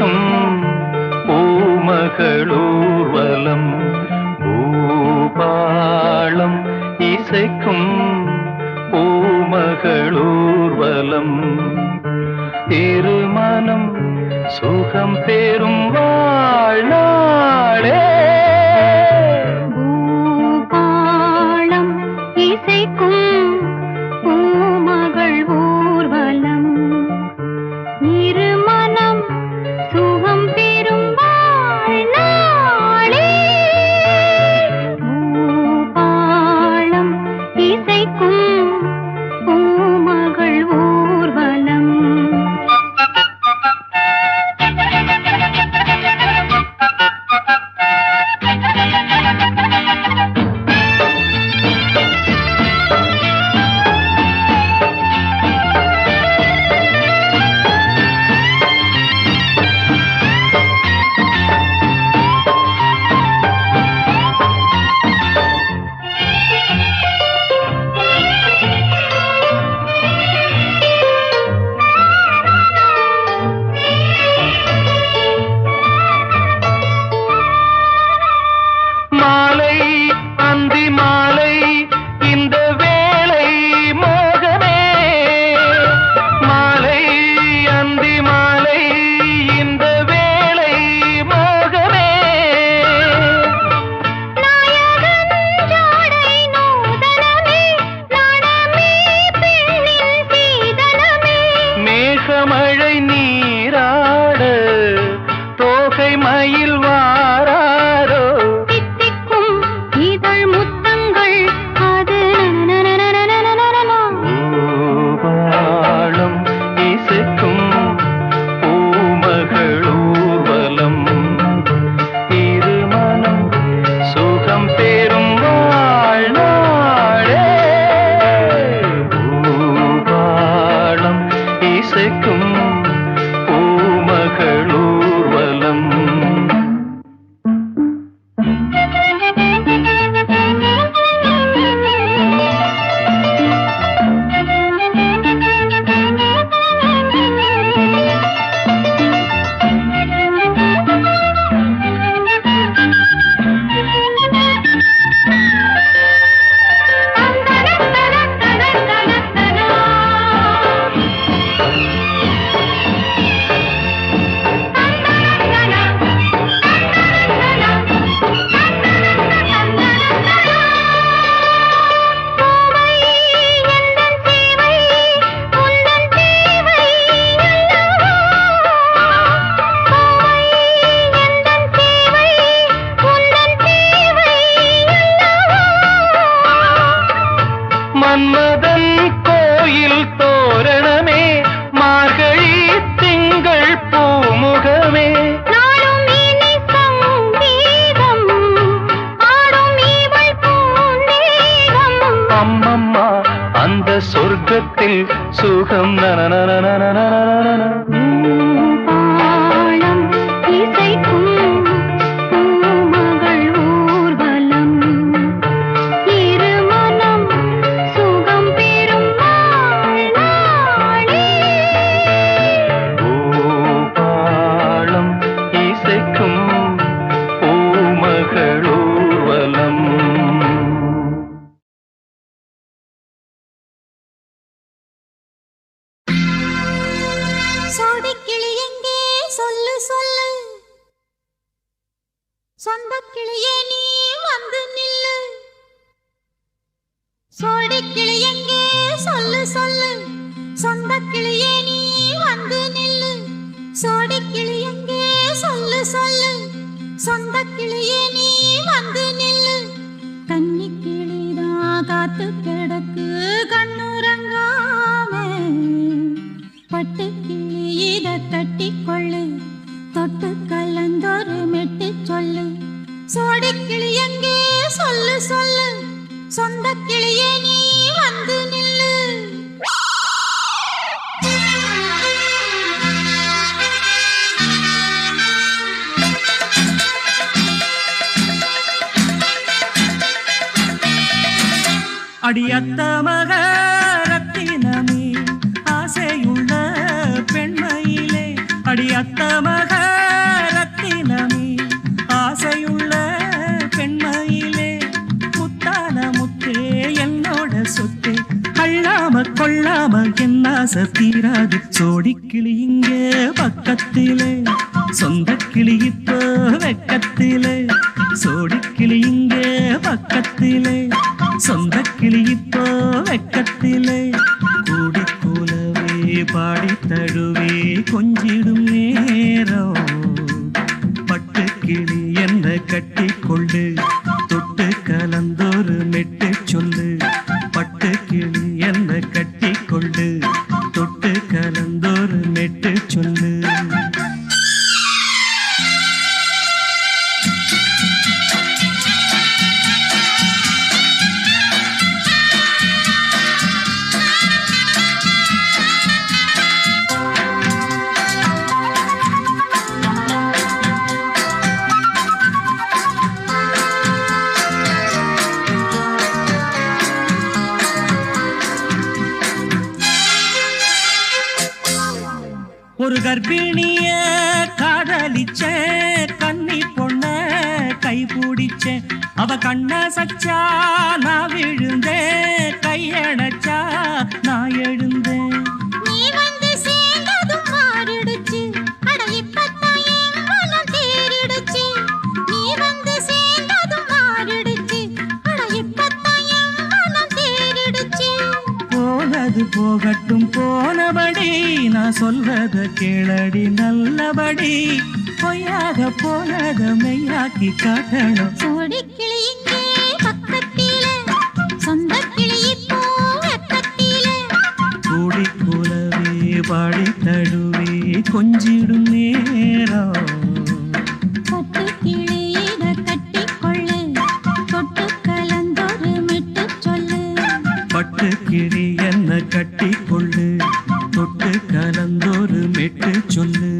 இசைக்கும் பூமகளூர்வலம் பூபாளம் இசைக்கும் பூமகளூர்வலம் திருமணம் சுகம் பெறும் வாழ்நாளே பூபாளம் இசைக்கும் பூமகள் ஊர்வலம் இருமனம் சுகம் பெறும் வாழ்நாளே பூபாளம் இசைக்கும் பூமகள் ஊர்வலம் மழை நீராட தோகை மயில் வாராரோ தித்திக்கும் இதழ் முத்தங்கள் அது பூபாளம் இசைக்கும் பூமகளூர்வலம் திருமணம் சுகம் பெறும் வாழ்நாளே பூபாளம் இசைக்கும் பூமகளூர்வலம் மன்மதன் கோயில் தோரணமே மார்கழி திங்கள் பூமுகமே நாளும் இனி சங்கீதம் ஆடும் இவள் பூந்தேகம் அம்மம்மா அந்த சொர்க்கத்தில் சுகம் பூபாளம் இசைக்கும் பூமகள் ஊர்வலம் இருமனம் சுகம் பெறும் வாழ்நாளே பூபாளம் இசைக்கும் பூமகளூர்வலம் சோடிக்கிளி எங்கே சொல்லு சொல்லு சொந்தக்கிளியே நீ வந்து நில்லு சோடிக்கிளி எங்கே சொல்லு சொல்லு சொந்தக்கிளியே நீ வந்து நில்லு சோடிக்கிளி எங்கே சொல்லு சொல்லு சொந்தக்கிளியே நீ வந்து நில்லு கன்னிக்கிளிதான் காத்து கிடக்கு கண்ணுறங்காம பட்டுக்கிளி இத கட்டிக்கொள்ளு தொட்டு கலந்தொரு மெட்டு சொல்லு சோடிக்கிளி எங்கே சொல்லு சொல்லு சொந்தக்கிளியே நீ வந்து நில்லு அடியத்த மக ரத்தினமே ஆசையுள்ள பெண்மையிலே அடியத்த மக ரத்தினமே ஆசையுள்ள பெண்மையிலே முத்தான முத்தே என்னோட சொத்தே அள்ளாம கொள்ளாம என்ன தீராது சோடிக்கிளி இங்கே பக்கத்திலே சொந்த கிளி இப்போ வெக்கத்திலே சோடிக்கிளி இங்கே பக்கத்திலே சொந்த கிளி இப்போ வெக்கத்திலே கூடிக்கூலவே பாடி தழுவே கொஞ்சிடும் நேரம் பட்டு கிளி என்ன கட்டி கொண்டு தொட்டு கலந்தோரு மெட்டு சொல்லு பட்டு கிளி என்ன கட்டி கொண்டு தொட்டு கலந்தோரு மெட்டு சொல்லு ஒரு கர்ப்பிணிய காதலிச்ச கன்னி பொண்ண கை பிடிச்ச அவ கண்ண சச்சா நான் விழுந்தேன் கையடைச்சா நான் எழுந்தேன் நீ வந்து சேர்ந்ததும் மாறிடுச்சு அட இப்பத்தான் என் மனம் தேறிடுச்சு நீ வந்து சேர்ந்ததும் மாறிடுச்சு அட இப்பத்தான் என் மனம் தேறிடுச்சு போனது போகட்டும் போனபடி நான் சொல்றத கேளடி நல்லபடி பொய்யாக போனத மெய்யாக்கி காட்டணும் சோடிக்கிளி இங்கே பக்கத்திலே சொந்த கிளி இப்போ வெக்கத்திலே கூடி கூலவே பாடி தழுவே கொஞ்சிடும் நேரம் பட்டு கிளியிட கட்டிக்கொள்ளு தொட்டு கலந்தொரு மெட்டு சொல்லு பட்டு கிளி என்ன கட்டி கொள்ளு தொட்டு கலந்தோரு மெட்டு சொல்லு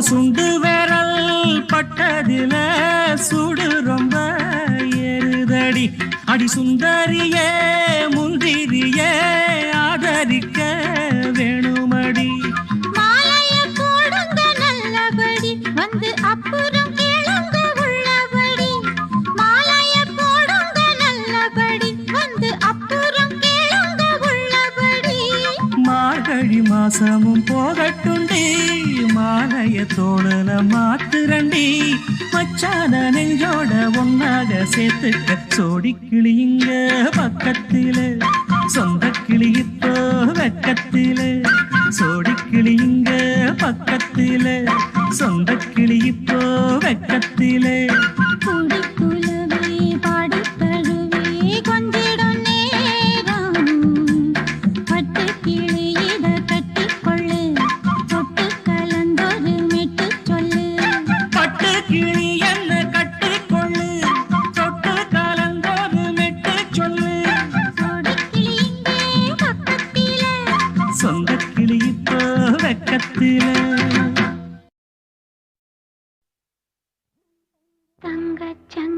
சுண்டு விரல் பட்டதில சுடு ரொம்ப ஏறுதடி அடி சுந்தரியே முந்திரியே ஆதரிக்க வேணுமடி மாலைய போடுங்க நல்லபடி வந்து அப்புறம் கேளுங்க உள்ளபடி மாலைய போடுங்க நல்லபடி வந்து அப்புறம் கேளுங்க உள்ளபடி மார்கழி மாசமும் போகட்டுண்டி மாலைய தோழல மாத்துரண்டி மச்சான நெஞ்சோட ஒன்னாக சேர்த்துக்க சோடிக்கிளி இங்க பக்கத்திலே சொந்த கிளி இப்போ வெக்கத்திலே சோடிக்கிளி இங்க பக்கத்திலே சொந்த கிளி இப்போ வெக்கத்திலே குடிக்குலவே பாடி தழுவே கொஞ்சிடும் நேரம் பட்டு கிளியிட கட்டிக்கொள்ளு தொட்டு கலந்தொரு மெட்டு சொல்லு பட்டு கிளி என்ன கட்டிக்கொள்ளு தொட்டு கலந்தோரு மெட்டு சொல்லு சோடிக்கிளி இங்கே பக்கத்திலே சொந்த கிளி இப்போ வெக்கத்திலே தங்கச்சங்க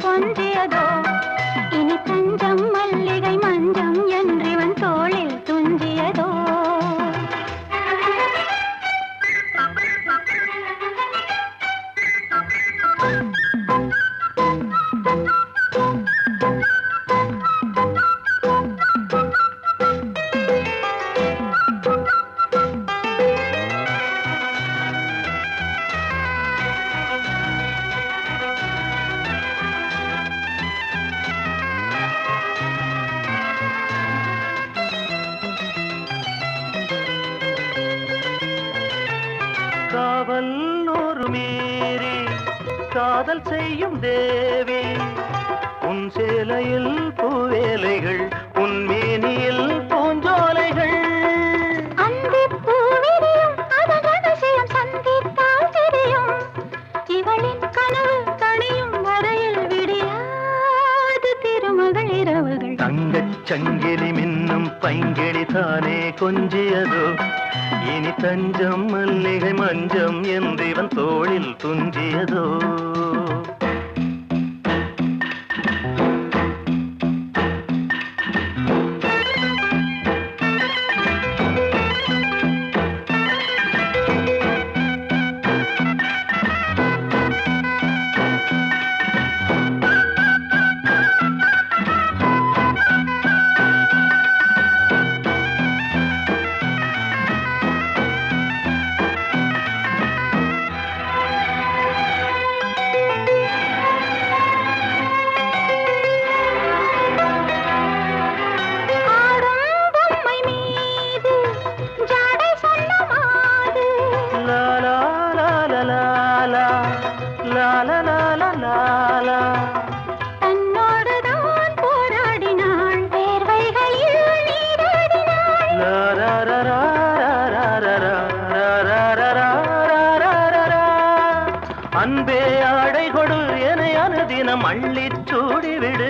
கொஞ்சியதோ இனி தஞ்சம் மல்லிகை மஞ்சம் என்றிவன் தோளில் துஞ்சியதோ காவல் ஒரு மீறி காதல் செய்யும் தேவி உன் சேலையில் பூவேலைகள் உன் மேனியில் பூஞ்சோலைகள் அந்திப் பூவிரியும் அதன் ரகசியம் சந்தித்தால் தெரியும் இவளின் கனவு கனியும் வரையில் விடியாது திருமகள் இரவுகள் தங்கச் சங்கிலி மின்னும் பைங்கிளி தானே கொஞ்சியதோ இனி தஞ்சம் மல்லிகை மஞ்சம் என்றிவன் தோளில் துஞ்சியதோ தன்னோடுதான் போராடினாள் வேர்வைகளில் நீராடினாள் அன்பே ஆடை கொடு என அனுதினம் அள்ளிச் சூடிவிடு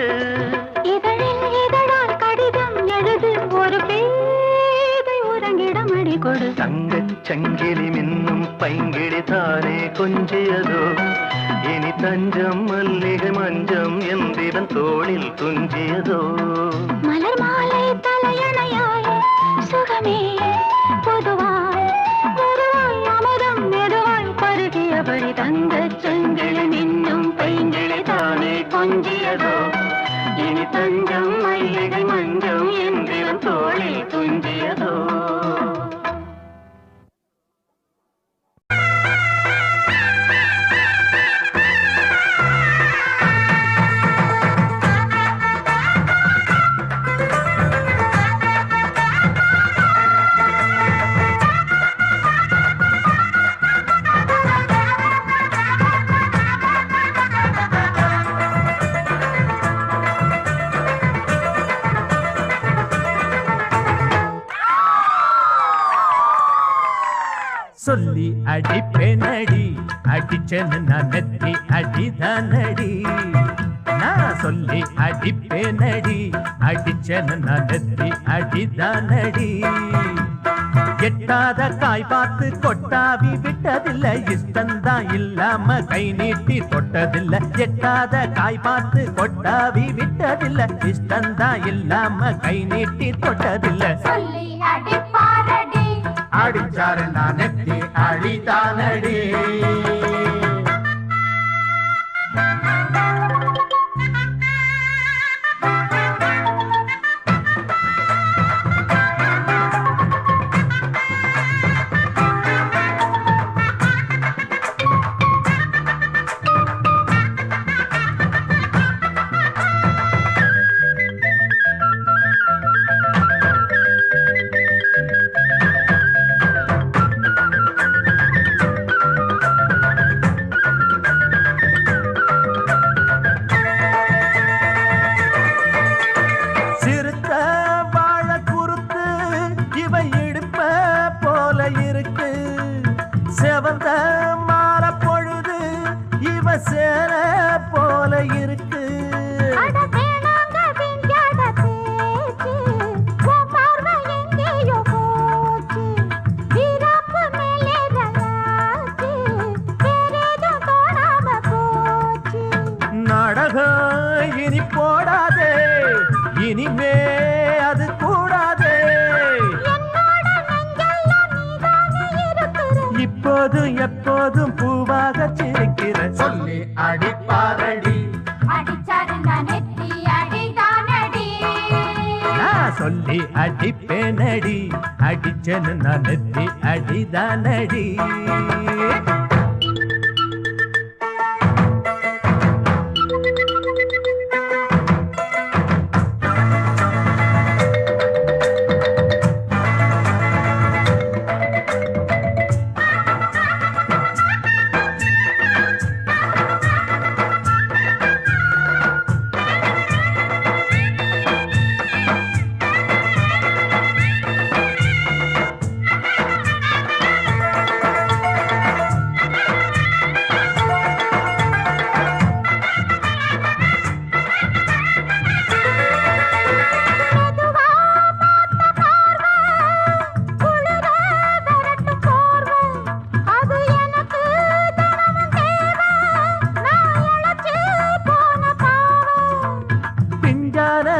இதழில் இதழால் கடிதம் எழுது ஒரு பேதை உறங்கிடம் அடி கொடு தங்கச் சங்கிலி மின்னும் பைங்கிளி தானே கொஞ்சியதோ இனி தஞ்சம் மல்லிகை மஞ்சம் என்றிவன் தோளில் துஞ்சியதோ மலர் மாலை தலையணையாய் சுகமே பொதுவாய் பொதுவாய் அமுதம் மெதுவாய் பருகியபடி தங்கச் சங்கிலி மின்னும் பைங்கிளி தானே கொஞ்சியதோ இனி தஞ்சம் மல்லிகை மஞ்சம் என்றிவன் தோளில் துஞ்சியதோ சொல்லி அடிப்பேனடி அடிச்சேன்னு நான் நெத்தி அடிதானடி நான் சொல்லி அடிப்பேனடி அடிச்சேன்னு நான் நெத்தி அடிதானடி எட்டாத காய் பார்த்து கொட்டாவி விட்டதில்லை இஷ்டந்தான் இல்லாம கை நீட்டி தொட்டதில்லை எட்டாத காய் பார்த்து கொட்டாவி விட்டதில்லை இஷ்டந்தான் இல்லாம கை நீட்டி தொட்டதில்லை சொல்லி அடிப்பாரடி அடிச்சாரு நான் நெத்தி அடிதானடி நாடகம் இனி போடாதே, இனிமே அது கூடாதே. இப்போதும் எப்போதும் பூவாக சிரிக்கிற சொல்லி அடிப்பாரடி, நான் சொல்லி அடிப்பேனடி, அடிச்சனு நான் நெத்தி அடிதானடி.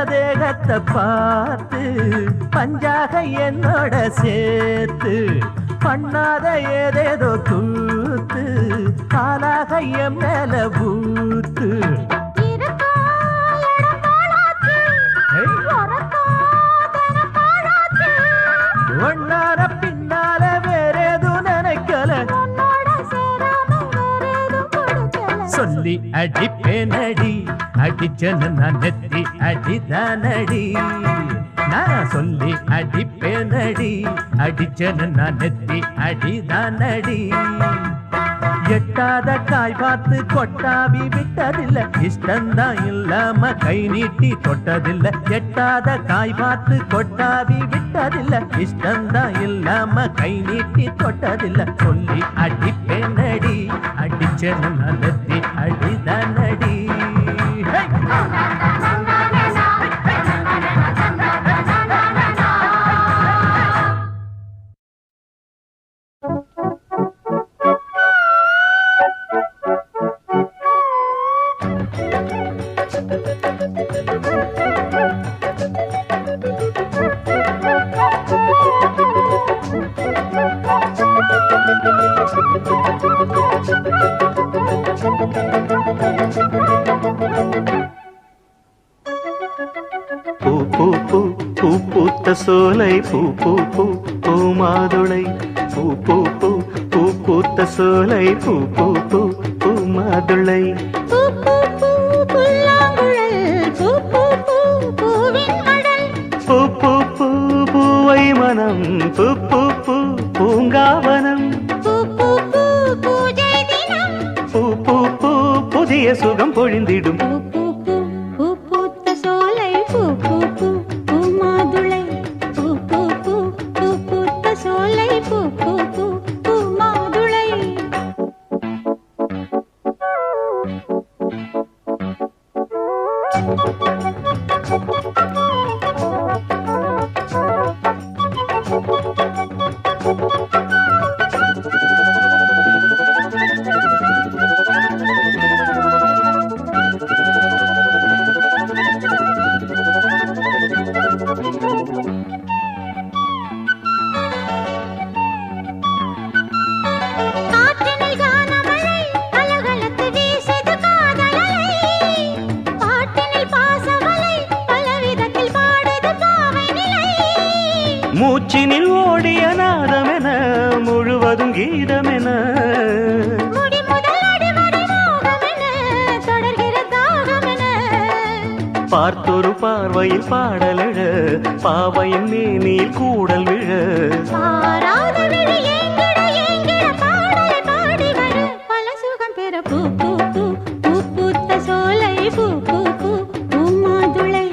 தேகத்தை பார்த்து பஞ்சாக என்னோட சேர்த்து பண்ணாத ஏதேதோ கூத்து காலாக என் மேல பூத்து ஒன்னார பின்னால வேறேதும் நினைக்கல சொல்லி அடிப்பேனடி, அடிச்சனு நான் நெத்தி அடிதானடி. நான் சொல்லி அடிப்பேனடி, அடிச்சனு நான் நெத்தி அடிதானடி. எட்டாத காய் பார்த்து கொட்டாவி விட்டதில்ல, இஷ்டந்தான் இல்லாம கை நீட்டி தொட்டதில்ல. எட்டாத காய் பார்த்து கொட்டாவி விட்டதில்ல, இஷ்டந்தான் இல்லாம கை நீட்டி தொட்டதில்ல. சொல்லி அடிப்பேனடி, அடிச்சனு நான் நெத்தி அடிதானடி. பூ பூ பூ பூ பூத்த சோலை பூ பூ பூ பூ மாதுளை பூ பூ பூ பூ பூத்த சோலை பூ பூ பூ பூ மாதுளை பூ பூ பூ புல்லாங்குழல் பூ பூ பூ பூவின் மடல் பூ பூ பூ பூவை மனம் பூ பூ பூ பூங்காவனம் பூ பூ பூ பூஜை தினம் பூ பூ பூ புதிய சுகம் பொழிந்திடும் பூ பூ பூ பூ பூத்த சோலை பூ பூ பூ பூ மாதுளை பூ பூ பூ பூ பூத்த சோலை பூ பூ பூ பூ மாதுளை மூச்சினில் ஓடிய நாதமென முழுவதும் கீதமென பார்த்தொரு பார்வையில் பாடலழ பாவையின் மேனில் கூடல் விழ பல சுகம் பெற பூ பூ பூ பூ பூத்த சோலை பூ பூ பூ பூ மாதுளை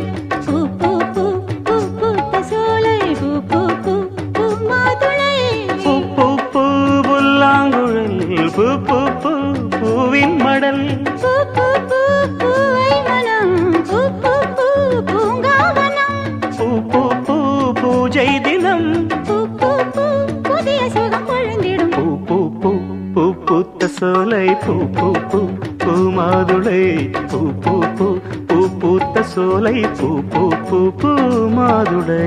பூ பூ பூ பூ பூத்த சோலை பூ பூ பூ பூ மாதுளை பூ பூ பூ புல்லாங்குழல் பூ பூ பூ பூவின் மடல் பூ பூ பூ பூவை மனம் பூ பூ பூ பூங்காவனம் பூ பூ பூ பூஜை தினம் பூ பூ பூ புதிய சுகம் பொழிந்திடும் பூ பூ பூ பூ பூத்த சோலை பூ பூ பூ பூ மாதுளை பூ பூ பூ பூ பூத்த சோலை பூ பூ பூ பூ மாதுளை.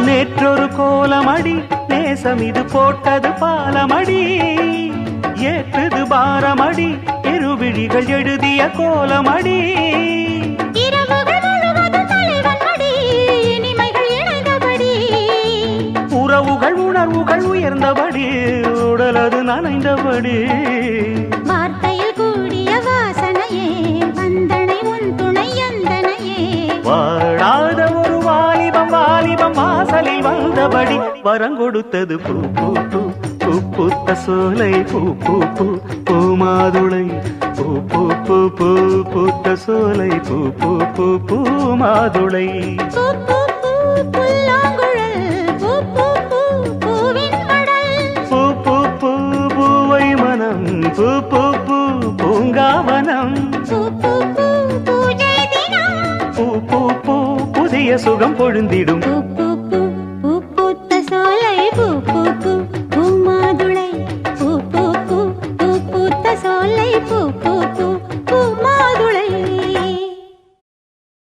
நேற்றொரு கோலமடி நேசம் இது போட்டது பாலமடி, ஏற்றது பாரமடி இருவிழிகள் எழுதிய கோலமடி. இரவுகள் முழுவதும் தலைவன் மடி, இனிமைகள் இணைந்தபடி, உறவுகள் உணர்வுகள் உயர்ந்தபடி, உடலது நனைந்தபடி. வார்த்தையில் கூடிய வாசனையே வந்தனை உன் துணை எந்தனையே. வாழாத ஒரு வாலிபம் வாலிபம் வாசலில் வந்தபடி, வரங்கொடுத்தது பூ பூ பூ பூ பூத்த சோலை பூ பூ பூ பூ மாதுளை. பூ பூ பூ பூ பூத்த சோலை பூ பூ பூ பூ மாதுளை. பூ பூ பூ புல்லாங்குழல், பூ பூ பூ பூவின் மடல், பூ பூ பூ பூவை மனம், பூ பூ பூ பூங்காவனம். பூ பூ பூ பூஜை தினம், பூ பூ பூ புதிய சுகம் பொழுந்திடும். பூ